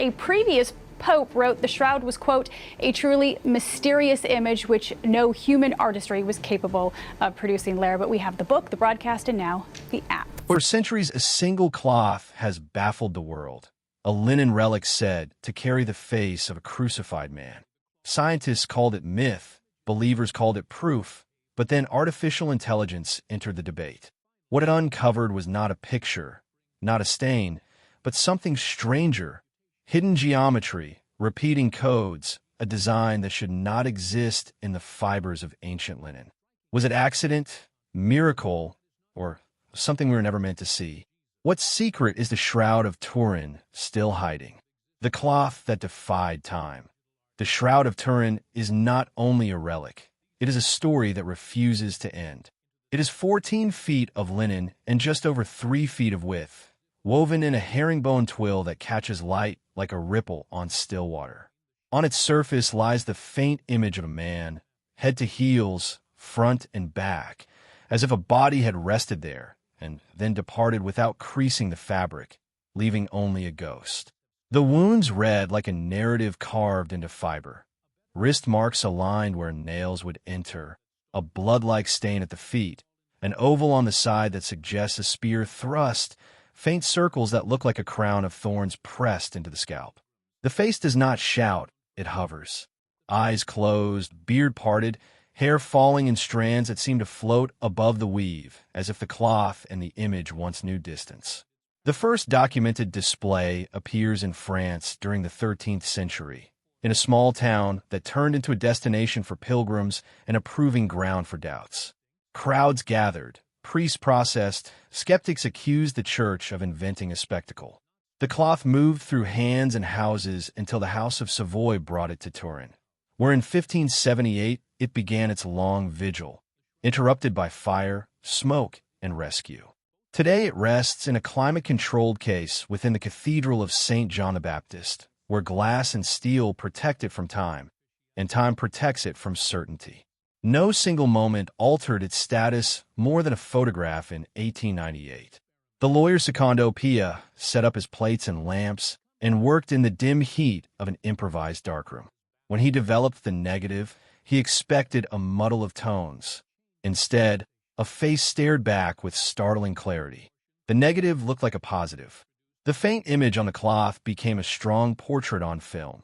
a previous Pope wrote the shroud was, quote, a truly mysterious image which no human artistry was capable of producing, Lara. But we have the book, the broadcast, and now the app. For centuries, a single cloth has baffled the world. A linen relic said to carry the face of a crucified man. Scientists called it myth, believers called it proof, but then artificial intelligence entered the debate. What it uncovered was not a picture, not a stain, but something stranger. Hidden geometry, repeating codes, a design that should not exist in the fibers of ancient linen. Was it accident, miracle, or something we were never meant to see? What secret is the Shroud of Turin still hiding? The cloth that defied time. The Shroud of Turin is not only a relic, it is a story that refuses to end. It is 14 feet of linen and just over 3 feet of width, woven in a herringbone twill that catches light like a ripple on still water. On its surface lies the faint image of a man, head to heels, front and back, as if a body had rested there and then departed without creasing the fabric, leaving only a ghost. The wounds read like a narrative carved into fiber. Wrist marks aligned where nails would enter, a blood-like stain at the feet, an oval on the side that suggests a spear thrust, faint circles that look like a crown of thorns pressed into the scalp. The face does not shout, it hovers. Eyes closed, beard parted, hair falling in strands that seem to float above the weave, as if the cloth and the image once knew distance. The first documented display appears in France during the 13th century, in a small town that turned into a destination for pilgrims and a proving ground for doubts. Crowds gathered, priests processed, skeptics accused the church of inventing a spectacle. The cloth moved through hands and houses until the House of Savoy brought it to Turin, where in 1578 it began its long vigil, interrupted by fire, smoke, and rescue. Today it rests in a climate-controlled case within the Cathedral of St. John the Baptist, where glass and steel protect it from time, and time protects it from certainty. No single moment altered its status more than a photograph in 1898. The lawyer Secondo Pia set up his plates and lamps and worked in the dim heat of an improvised darkroom. When he developed the negative, he expected a muddle of tones. Instead, a face stared back with startling clarity. The negative looked like a positive. The faint image on the cloth became a strong portrait on film.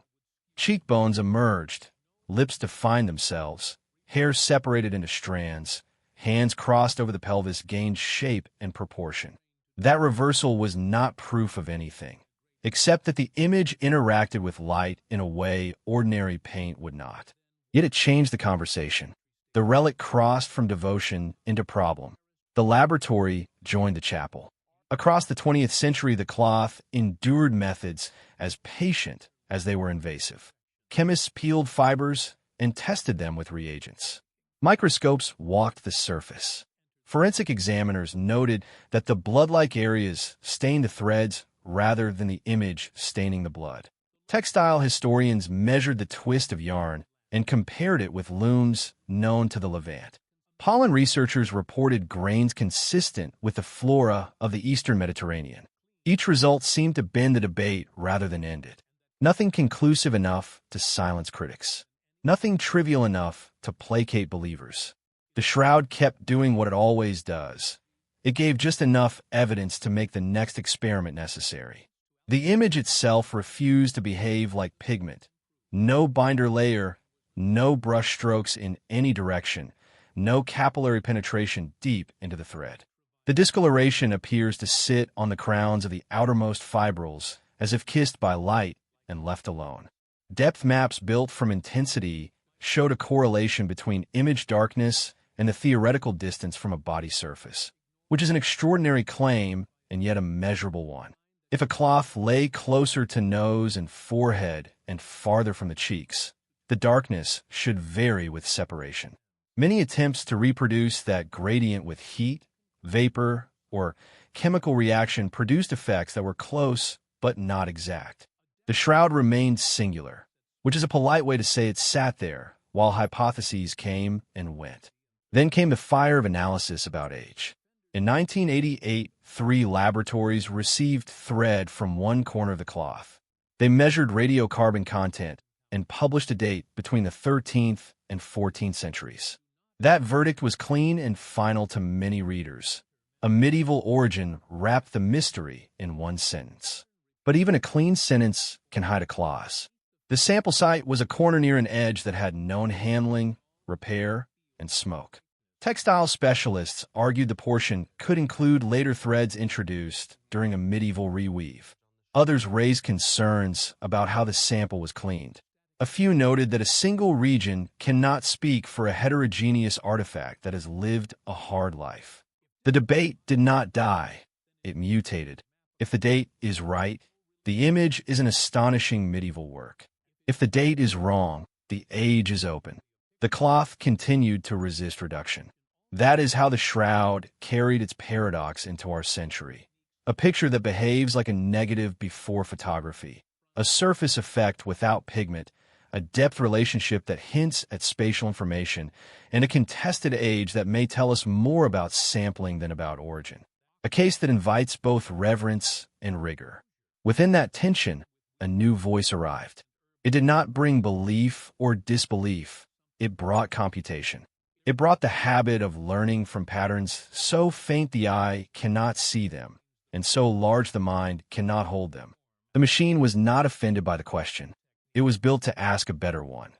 Cheekbones emerged, lips defined themselves, hair separated into strands, hands crossed over the pelvis gained shape and proportion. That reversal was not proof of anything, except that the image interacted with light in a way ordinary paint would not. Yet it changed the conversation. The relic crossed from devotion into problem. The laboratory joined the chapel. Across the 20th century, the cloth endured methods as patient as they were invasive. Chemists peeled fibers and tested them with reagents. Microscopes walked the surface. Forensic examiners noted that the blood-like areas stained the threads rather than the image staining the blood. Textile historians measured the twist of yarn and compared it with looms known to the Levant. Pollen researchers reported grains consistent with the flora of the Eastern Mediterranean. Each result seemed to bend the debate rather than end it. Nothing conclusive enough to silence critics. Nothing trivial enough to placate believers. The shroud kept doing what it always does. It gave just enough evidence to make the next experiment necessary. The image itself refused to behave like pigment. No binder layer, no brush strokes in any direction, no capillary penetration deep into the thread. The discoloration appears to sit on the crowns of the outermost fibrils as if kissed by light and left alone. Depth maps built from intensity showed a correlation between image darkness and the theoretical distance from a body surface, which is an extraordinary claim and yet a measurable one. If a cloth lay closer to nose and forehead and farther from the cheeks, the darkness should vary with separation. Many attempts to reproduce that gradient with heat, vapor, or chemical reaction produced effects that were close but not exact. The shroud remained singular, which is a polite way to say it sat there while hypotheses came and went. Then came the fire of analysis about age. In 1988, 3 laboratories received thread from one corner of the cloth. They measured radiocarbon content and published a date between the 13th and 14th centuries. That verdict was clean and final to many readers. A medieval origin wrapped the mystery in one sentence. But even a clean sentence can hide a clause. The sample site was a corner near an edge that had known handling, repair, and smoke. Textile specialists argued the portion could include later threads introduced during a medieval reweave. Others raised concerns about how the sample was cleaned. A few noted that a single region cannot speak for a heterogeneous artifact that has lived a hard life. The debate did not die. It mutated. If the date is right, the image is an astonishing medieval work. If the date is wrong, the age is open. The cloth continued to resist reduction. That is how the shroud carried its paradox into our century. A picture that behaves like a negative before photography, a surface effect without pigment, a depth relationship that hints at spatial information, and a contested age that may tell us more about sampling than about origin. A case that invites both reverence and rigor. Within that tension, a new voice arrived. It did not bring belief or disbelief. It brought computation. It brought the habit of learning from patterns so faint the eye cannot see them, and so large the mind cannot hold them. The machine was not offended by the question. It was built to ask a better one.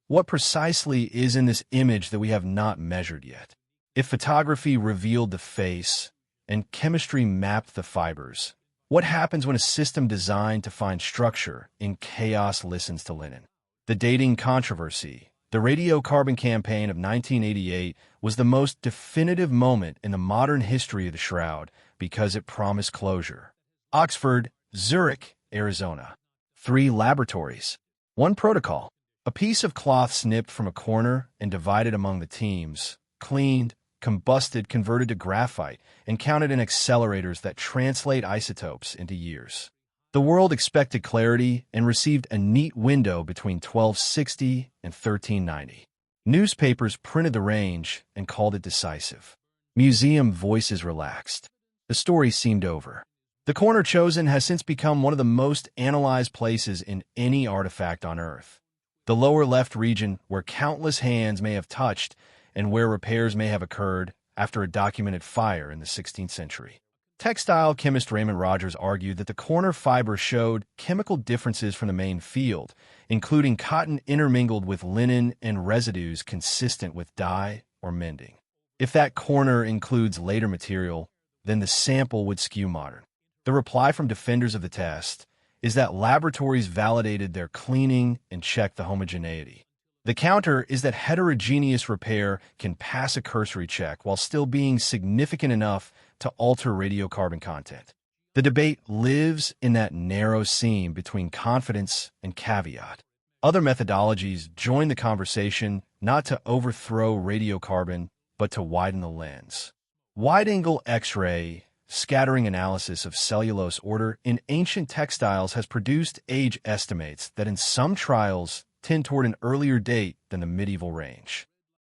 What precisely is in this image that we have not measured yet? If photography revealed the face and chemistry mapped the fibers, what happens when a system designed to find structure in chaos listens to linen? The dating controversy. The radiocarbon campaign of 1988 was the most definitive moment in the modern history of the shroud because it promised closure. Oxford, Zurich, Arizona. 3 laboratories. 1 protocol. A piece of cloth snipped from a corner and divided among the teams, cleaned, combusted, converted to graphite, and counted in accelerators that translate isotopes into years. The world expected clarity and received a neat window between 1260 and 1390. Newspapers printed the range and called it decisive. Museum voices relaxed. The story seemed over. The corner chosen has since become one of the most analyzed places in any artifact on Earth. The lower left region where countless hands may have touched and where repairs may have occurred after a documented fire in the 16th century. Textile chemist Raymond Rogers argued that the corner fiber showed chemical differences from the main field, including cotton intermingled with linen and residues consistent with dye or mending. If that corner includes later material, then the sample would skew modern. The reply from defenders of the test is that laboratories validated their cleaning and checked the homogeneity. The counter is that heterogeneous repair can pass a cursory check while still being significant enough to alter radiocarbon content. The debate lives in that narrow seam between confidence and caveat. Other methodologies join the conversation not to overthrow radiocarbon, but to widen the lens. Wide-angle X-ray scattering analysis of cellulose order in ancient textiles has produced age estimates that in some trials tend toward an earlier date than the medieval range.